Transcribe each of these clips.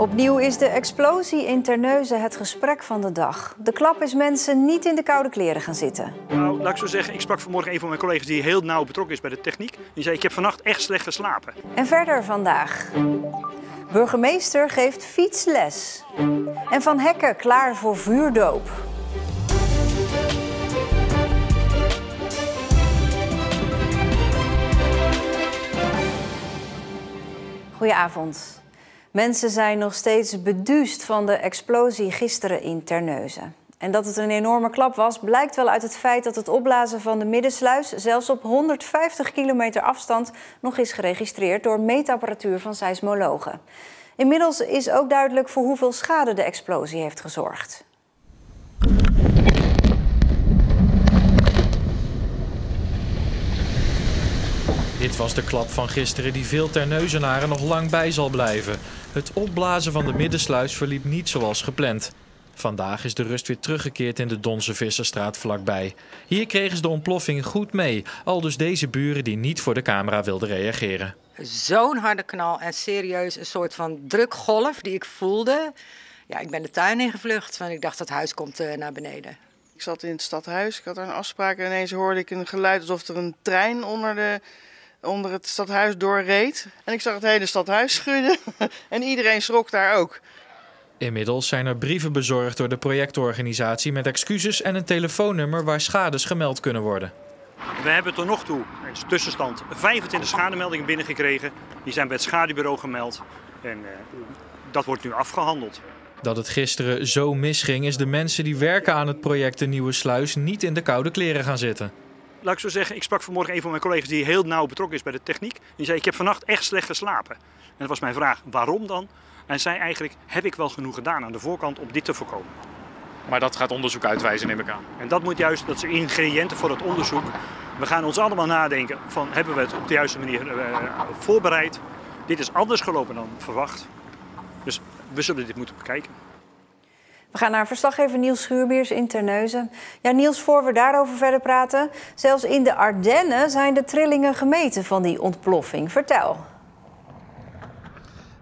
Opnieuw is de explosie in Terneuzen het gesprek van de dag. De klap is mensen niet in de koude kleren gaan zitten. Nou, laat ik zo zeggen, ik sprak vanmorgen een van mijn collega's die heel nauw betrokken is bij de techniek. Die zei, ik heb vannacht echt slecht geslapen. En verder vandaag. Burgemeester geeft fietsles. En Van Hekken klaar voor vuurdoop. Goedenavond. Mensen zijn nog steeds beduusd van de explosie gisteren in Terneuzen. En dat het een enorme klap was, blijkt wel uit het feit dat het opblazen van de middensluis zelfs op 150 kilometer afstand nog is geregistreerd door meetapparatuur van seismologen. Inmiddels is ook duidelijk voor hoeveel schade de explosie heeft gezorgd. Dit was de klap van gisteren die veel Terneuzenaren nog lang bij zal blijven. Het opblazen van de middensluis verliep niet zoals gepland. Vandaag is de rust weer teruggekeerd in de Donse Visserstraat vlakbij. Hier kregen ze de ontploffing goed mee, aldus deze buren die niet voor de camera wilden reageren. Zo'n harde knal en serieus een soort van drukgolf die ik voelde. Ja, ik ben de tuin ingevlucht, want ik dacht dat huis komt naar beneden. Ik zat in het stadhuis, ik had daar een afspraak en ineens hoorde ik een geluid alsof er een trein onder het stadhuis doorreed. En ik zag het hele stadhuis schudden en iedereen schrok daar ook. Inmiddels zijn er brieven bezorgd door de projectorganisatie met excuses en een telefoonnummer waar schades gemeld kunnen worden. We hebben tot nog toe, als tussenstand, 25 schademeldingen binnengekregen. Die zijn bij het schadebureau gemeld en dat wordt nu afgehandeld. Dat het gisteren zo misging is de mensen die werken aan het project De Nieuwe Sluis niet in de koude kleren gaan zitten. Laat ik zo zeggen, ik sprak vanmorgen een van mijn collega's die heel nauw betrokken is bij de techniek. Die zei, ik heb vannacht echt slecht geslapen. En dat was mijn vraag, waarom dan? En zei eigenlijk, heb ik wel genoeg gedaan aan de voorkant om dit te voorkomen? Maar dat gaat onderzoek uitwijzen, neem ik aan. En dat moet juist, dat zijn ingrediënten voor het onderzoek. We gaan ons allemaal nadenken van, hebben we het op de juiste manier voorbereid? Dit is anders gelopen dan verwacht. Dus we zullen dit moeten bekijken. We gaan naar verslaggever Niels Schuurbiers in Terneuzen. Ja, Niels, voor we daarover verder praten. Zelfs in de Ardennen zijn de trillingen gemeten van die ontploffing. Vertel.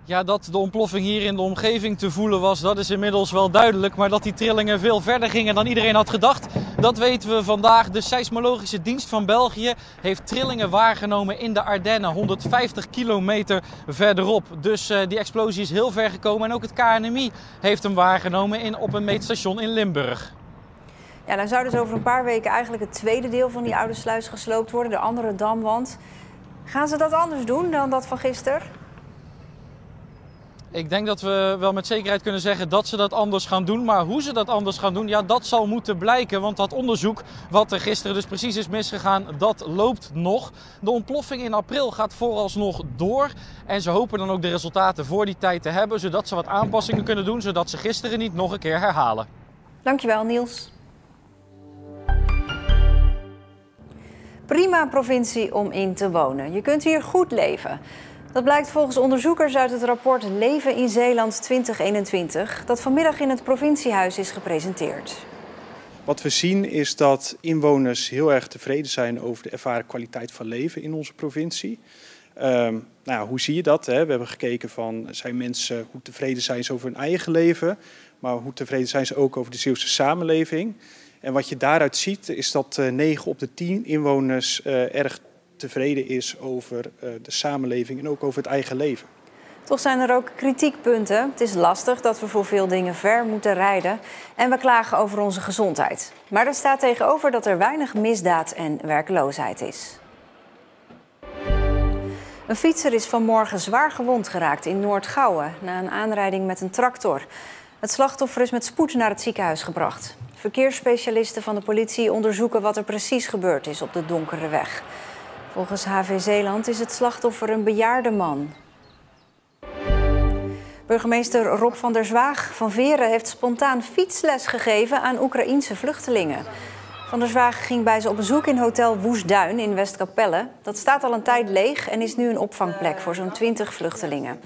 Ja, dat de ontploffing hier in de omgeving te voelen was, dat is inmiddels wel duidelijk. Maar dat die trillingen veel verder gingen dan iedereen had gedacht, dat weten we vandaag. De Seismologische Dienst van België heeft trillingen waargenomen in de Ardennen, 150 kilometer verderop. Dus die explosie is heel ver gekomen en ook het KNMI heeft hem waargenomen op een meetstation in Limburg. Ja, nou zou dus over een paar weken eigenlijk het tweede deel van die oude sluis gesloopt worden, de andere damwand. Gaan ze dat anders doen dan dat van gisteren? Ik denk dat we wel met zekerheid kunnen zeggen dat ze dat anders gaan doen. Maar hoe ze dat anders gaan doen, ja, dat zal moeten blijken. Want dat onderzoek, wat er gisteren dus precies is misgegaan, dat loopt nog. De ontploffing in april gaat vooralsnog door. En ze hopen dan ook de resultaten voor die tijd te hebben, zodat ze wat aanpassingen kunnen doen, zodat ze gisteren niet nog een keer herhalen. Dankjewel, Niels. Prima provincie om in te wonen. Je kunt hier goed leven. Dat blijkt volgens onderzoekers uit het rapport Leven in Zeeland 2021... dat vanmiddag in het provinciehuis is gepresenteerd. Wat we zien is dat inwoners heel erg tevreden zijn over de ervaren kwaliteit van leven in onze provincie. Hoe zie je dat? Hè? We hebben gekeken van, zijn mensen, hoe tevreden zijn ze over hun eigen leven, maar hoe tevreden zijn ze ook over de Zeeuwse samenleving. En wat je daaruit ziet is dat 9 op de 10 inwoners erg tevreden is over de samenleving en ook over het eigen leven. Toch zijn er ook kritiekpunten. Het is lastig dat we voor veel dingen ver moeten rijden en we klagen over onze gezondheid. Maar er staat tegenover dat er weinig misdaad en werkloosheid is. Een fietser is vanmorgen zwaar gewond geraakt in Noord-Gouwen na een aanrijding met een tractor. Het slachtoffer is met spoed naar het ziekenhuis gebracht. Verkeersspecialisten van de politie onderzoeken wat er precies gebeurd is op de donkere weg. Volgens HV Zeeland is het slachtoffer een bejaarde man. Burgemeester Rob van der Zwaag van Veren heeft spontaan fietsles gegeven aan Oekraïense vluchtelingen. Van der Zwaag ging bij ze op bezoek in hotel Woestduin in Westkapelle. Dat staat al een tijd leeg en is nu een opvangplek voor zo'n 20 vluchtelingen.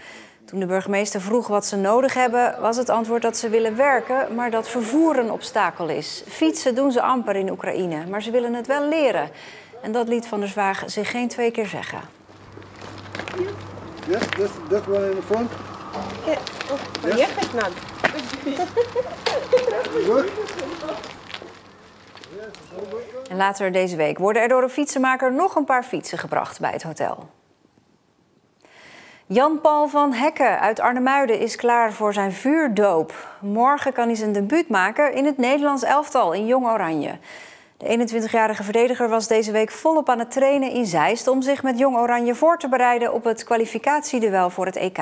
Toen de burgemeester vroeg wat ze nodig hebben, was het antwoord dat ze willen werken, maar dat vervoer een obstakel is. Fietsen doen ze amper in Oekraïne, maar ze willen het wel leren. En dat liet Van der Zwaag zich geen 2 keer zeggen. Yes, this one in the front. Ja, En later deze week worden er door een fietsenmaker nog een paar fietsen gebracht bij het hotel. Jan-Paul van Hekken uit Arnemuiden is klaar voor zijn vuurdoop. Morgen kan hij zijn debuut maken in het Nederlands elftal in Jong Oranje. De 21-jarige verdediger was deze week volop aan het trainen in Zeist om zich met Jong Oranje voor te bereiden op het kwalificatieduel voor het EK.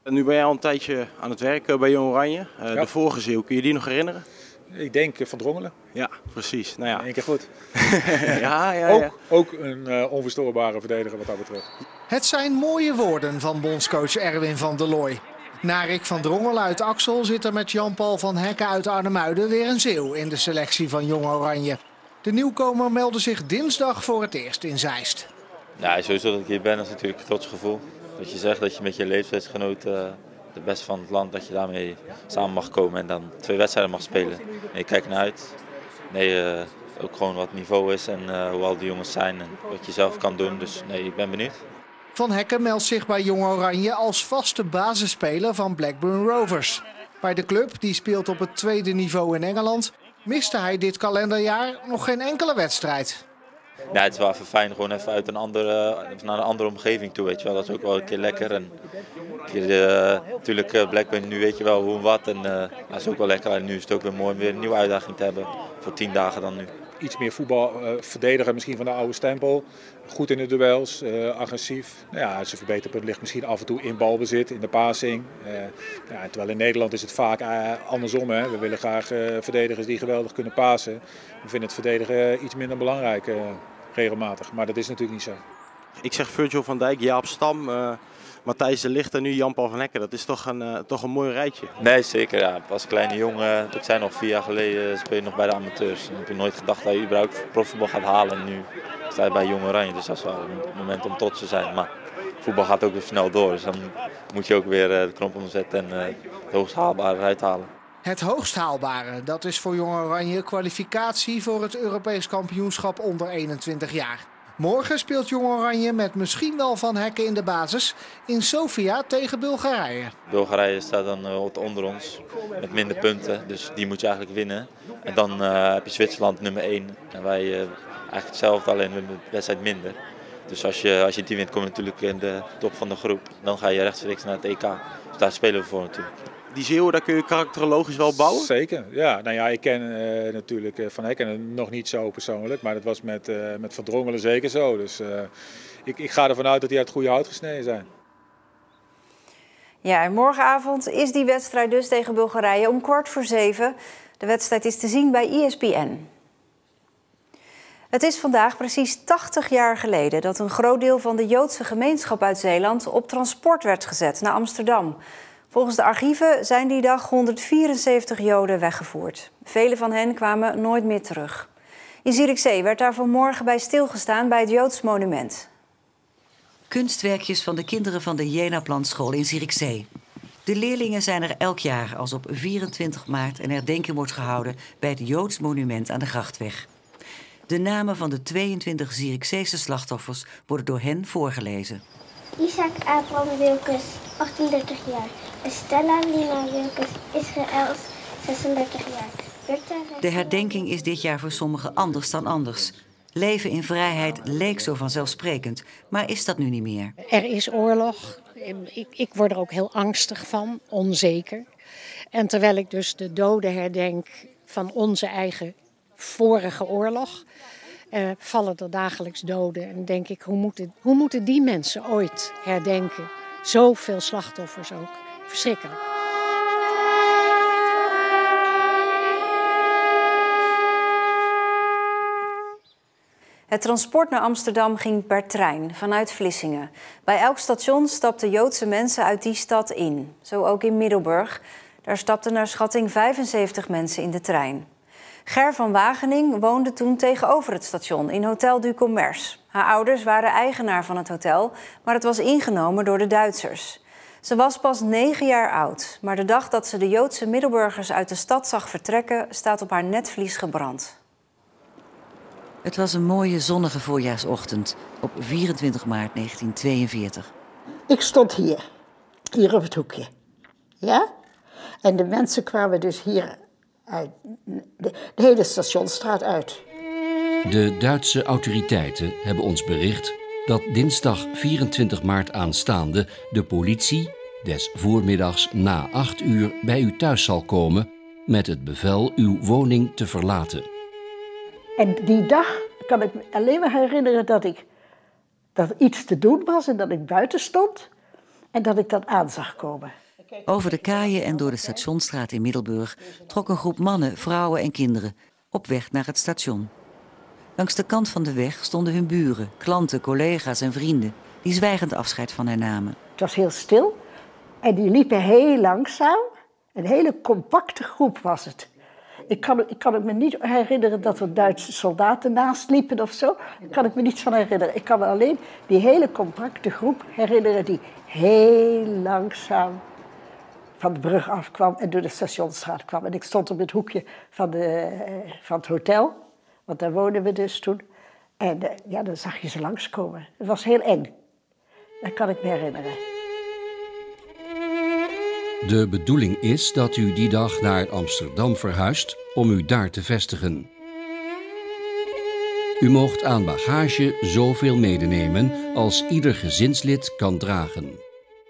Nu ben jij al een tijdje aan het werken bij Jong Oranje. De vorige eeuw, kun je die nog herinneren? Ik denk Van Drongelen. Ja, precies. Nou ja. Eén keer goed. ja. Ook een onverstoorbare verdediger wat dat betreft. Het zijn mooie woorden van bondscoach Erwin van der Looy. Na Rick van Drongelen uit Axel zit er met Jan-Paul van Hekken uit Arnemuiden weer een Zeeuw in de selectie van Jong Oranje. De nieuwkomer meldde zich dinsdag voor het eerst in Zeist. Ja, sowieso dat ik hier ben is natuurlijk een trots gevoel. Dat je zegt dat je met je leeftijdsgenoten de beste van het land, dat je daarmee samen mag komen en dan 2 wedstrijden mag spelen. En je kijkt naar uit. Nee, ook gewoon wat niveau is en hoe al die jongens zijn en wat je zelf kan doen. Dus nee, ik ben benieuwd. Van Hekken meldt zich bij Jong Oranje als vaste basisspeler van Blackburn Rovers. Bij de club, die speelt op het 2e niveau in Engeland, miste hij dit kalenderjaar nog geen enkele wedstrijd. Ja, het is wel even fijn, gewoon even naar een andere omgeving toe, weet je wel. Dat is ook wel een keer lekker. En natuurlijk Blackburn, nu weet je wel hoe en wat. En dat is ook wel lekker. En nu is het ook weer mooi om weer een nieuwe uitdaging te hebben. Voor 10 dagen dan nu. Iets meer voetbal verdedigen, misschien van de oude stempel. Goed in de duels, agressief. Nou ja, zijn verbeterpunt ligt misschien af en toe in balbezit, in de passing. Terwijl in Nederland is het vaak andersom. Hè. We willen graag verdedigers die geweldig kunnen pasen. We vinden het verdedigen iets minder belangrijk regelmatig. Maar dat is natuurlijk niet zo. Ik zeg Virgil van Dijk, Jaap Stam, Matthijs de Ligt en nu Jan-Paul van Hekken. Dat is toch een mooi rijtje. Nee, zeker. Ja. Als kleine jongen, ik zei nog 4 jaar geleden, speel je nog bij de amateurs. En ik heb nooit gedacht dat je überhaupt profvoetbal gaat halen. En nu sta je bij Jong Oranje, dus dat is wel een moment om trots te zijn. Maar voetbal gaat ook weer snel door, dus dan moet je ook weer de knop omzetten en het hoogst haalbare eruit halen. Het hoogst haalbare, dat is voor Jong Oranje kwalificatie voor het Europees kampioenschap onder 21 jaar. Morgen speelt Jong Oranje met misschien wel Van Hekken in de basis in Sofia tegen Bulgarije. Bulgarije staat dan wat onder ons met minder punten, dus die moet je eigenlijk winnen. En dan heb je Zwitserland nummer 1 en wij eigenlijk hetzelfde, alleen met de wedstrijd minder. Dus als je die wint kom je natuurlijk in de top van de groep. Dan ga je rechtstreeks naar het EK, dus daar spelen we voor natuurlijk. Die Zeeuwen, daar kun je karakterologisch wel bouwen? Zeker, ja. Nou ja, ik ken natuurlijk Van Hekken nog niet zo persoonlijk, maar dat was met Van Drongelen zeker zo. Dus ik ga ervan uit dat die uit het goede hout gesneden zijn. Ja, en morgenavond is die wedstrijd dus tegen Bulgarije om 6:15. De wedstrijd is te zien bij ESPN. Het is vandaag precies 80 jaar geleden dat een groot deel van de Joodse gemeenschap uit Zeeland op transport werd gezet naar Amsterdam. Volgens de archieven zijn die dag 174 Joden weggevoerd. Vele van hen kwamen nooit meer terug. In Zierikzee werd daar vanmorgen bij stilgestaan bij het Joods monument. Kunstwerkjes van de kinderen van de Jena-plantschool in Zierikzee. De leerlingen zijn er elk jaar als op 24 maart een herdenking wordt gehouden bij het Joods monument aan de Grachtweg. De namen van de 22 Zierikzeese slachtoffers worden door hen voorgelezen. Isaac Abraham Wilkes, 38 jaar. Estella Lina Wilkes, Israëls, 36 jaar. De herdenking is dit jaar voor sommigen anders dan anders. Leven in vrijheid leek zo vanzelfsprekend, maar is dat nu niet meer? Er is oorlog. Ik word er ook heel angstig van, onzeker. En terwijl ik dus de doden herdenk van onze eigen vorige oorlog, vallen er dagelijks doden. En denk ik, hoe moeten die mensen ooit herdenken? Zoveel slachtoffers ook. Verschrikkelijk. Het transport naar Amsterdam ging per trein vanuit Vlissingen. Bij elk station stapten Joodse mensen uit die stad in. Zo ook in Middelburg. Daar stapten naar schatting 75 mensen in de trein. Ger van Wagening woonde toen tegenover het station in Hotel du Commerce. Haar ouders waren eigenaar van het hotel, maar het was ingenomen door de Duitsers. Ze was pas 9 jaar oud, maar de dag dat ze de Joodse Middelburgers uit de stad zag vertrekken, staat op haar netvlies gebrand. Het was een mooie zonnige voorjaarsochtend op 24 maart 1942. Ik stond hier op het hoekje. Ja? En de mensen kwamen dus hier uit, de hele Stationsstraat uit. De Duitse autoriteiten hebben ons bericht dat dinsdag 24 maart aanstaande de politie des voormiddags na 8 uur bij u thuis zal komen met het bevel uw woning te verlaten. En die dag kan ik me alleen maar herinneren dat er iets te doen was en dat ik buiten stond en dat ik dat aan zag komen. Over de kaaien en door de Stationsstraat in Middelburg trok een groep mannen, vrouwen en kinderen op weg naar het station. Langs de kant van de weg stonden hun buren, klanten, collega's en vrienden die zwijgend afscheid van hen namen. Het was heel stil en die liepen heel langzaam. Een hele compacte groep was het. Ik kan het me niet herinneren dat er Duitse soldaten naast liepen of zo. Daar kan ik me niets van herinneren. Ik kan me alleen die hele compacte groep herinneren die heel langzaam van de brug afkwam en door de Stationsstraat kwam. En ik stond op het hoekje van het hotel, want daar woonden we dus toen. En ja, dan zag je ze langskomen. Het was heel eng. Dat kan ik me herinneren. De bedoeling is dat u die dag naar Amsterdam verhuist om u daar te vestigen. U moogt aan bagage zoveel medenemen als ieder gezinslid kan dragen.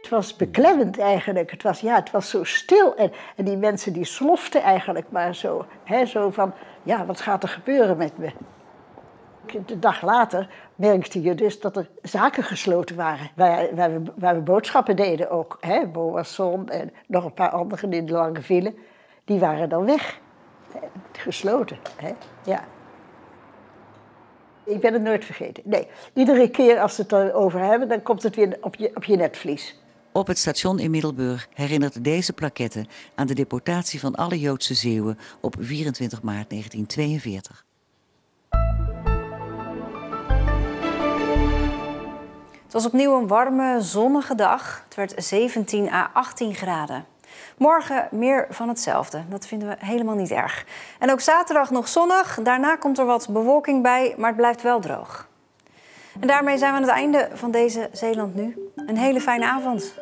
Het was beklemmend eigenlijk. Het was zo stil en die mensen die sloften eigenlijk maar zo. Zo van, ja, wat gaat er gebeuren met me? De dag later merkte je dus dat er zaken gesloten waren. Waar we boodschappen deden ook. Boasson en nog een paar anderen in de lange file. Die waren dan weg. Gesloten. Ja. Ik ben het nooit vergeten. Nee, iedere keer als we het erover hebben, dan komt het weer op je netvlies. Op het station in Middelburg herinnert deze plaquette aan de deportatie van alle Joodse Zeeuwen op 24 maart 1942. Het was opnieuw een warme, zonnige dag. Het werd 17 à 18 graden. Morgen meer van hetzelfde. Dat vinden we helemaal niet erg. En ook zaterdag nog zonnig. Daarna komt er wat bewolking bij, maar het blijft wel droog. En daarmee zijn we aan het einde van deze Zeeland Nu. Een hele fijne avond.